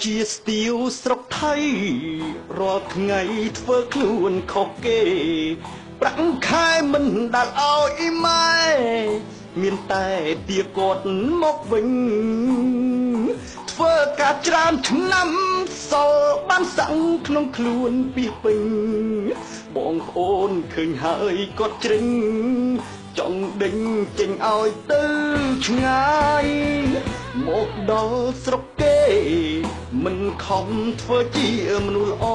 ជាស្ទាវស្រុកថៃរាល់ថ្ងៃធ្វើខ្លួនខុសគេប្រាក់ខែមិនដែលឲ្យម៉ែមានតែទាគាត់មកវិញធ្វើការច្រើនឆ្នាំសល់បានសាំងក្នុងខ្លួនពីពេញបងប្អូនឃើញហើយគាត់ជ្រិញចង់ដេញចេញឲ្យទៅឆ្ងាយមកដល់ស្រុកគេមិនខំធ្វើជាមនុស្សល្អ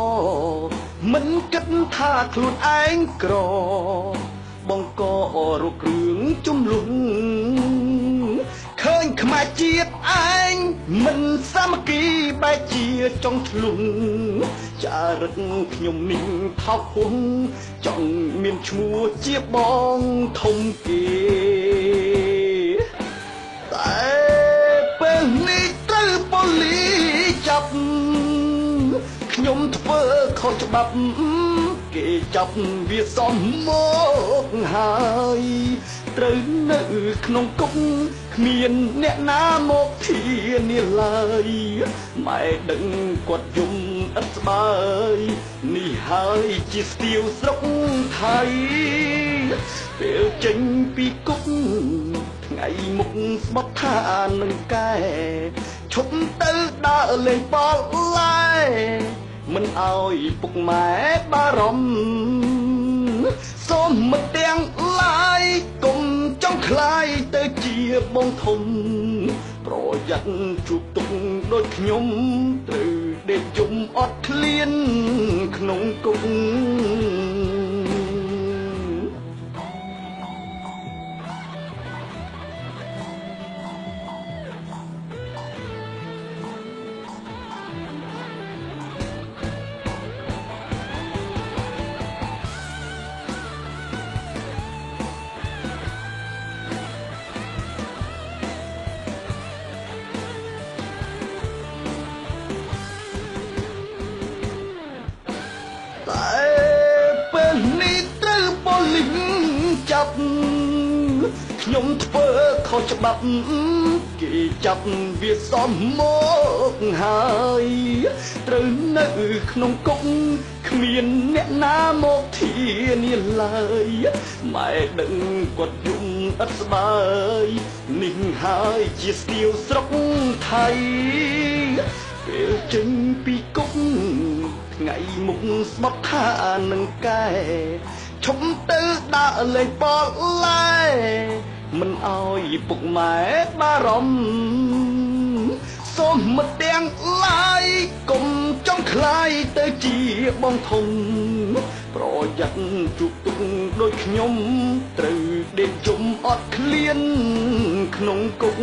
មិនគិតថាខ្លួនឯងក្របង្ករូបរឿងជំលុំឃើញខ្មែរជាតិឯងមិនសាមគ្គីបែកជាចង់ធ្លុំចារឹកខ្ញុំនេះថោកហួងចង់មានឈ្មោះជាបងធំគេតែពេលនេះត្រូវប៉ូលីសចាប់ខ្ញុំធ្វើខុសច្បាប់គេចាប់វាសំមកហើយត្រូវនៅក្នុងគុកគ្មានអ្នកណាមកធានាឡើយម៉ែដឹងគាត់យំឥតស្បើយនេះហើយជាស្ទាវស្រុកថៃពេលចេញពីគុកថ្ងៃមុខស្បត់ថានឹងកែឈប់ទៅដើរលេងបលឡាយមិនអោយពុកម៉ែបារម្ភសូមមិនទាំងឡាយកុំចង់ខ្លាយទៅជាបងធំប្រយ័ត្នជួបទុកដូចខ្ញុំត្រូវដេកយំអត់ឃ្លានក្នុងគុកតែពេលនេះត្រូវប៉ូលីសចាប់ខ្ញុំធ្វើខុសច្បាប់គេចាប់វាសំមកហើយត្រូវនៅក្នុងគុកគ្មានអ្នកណាមកធានាឡើយម៉ែដឹងគាត់យំឥតស្បើយនេះហើយជាស្ទាវស្រុកថៃពេលចេញពីគុកថ្ងៃមុខស្បត់ថានឹងកែឈប់ទៅដើរលេងបលឡាយមិនអោយពុកម៉ែបារម្ភសូមមិនទាំងឡាយកុំចង់ខ្លាយទៅជាបងធំប្រយ័ត្នជួបទុកដូចខ្ញុំត្រូវដេកយំអត់ឃ្លានក្នុងគុក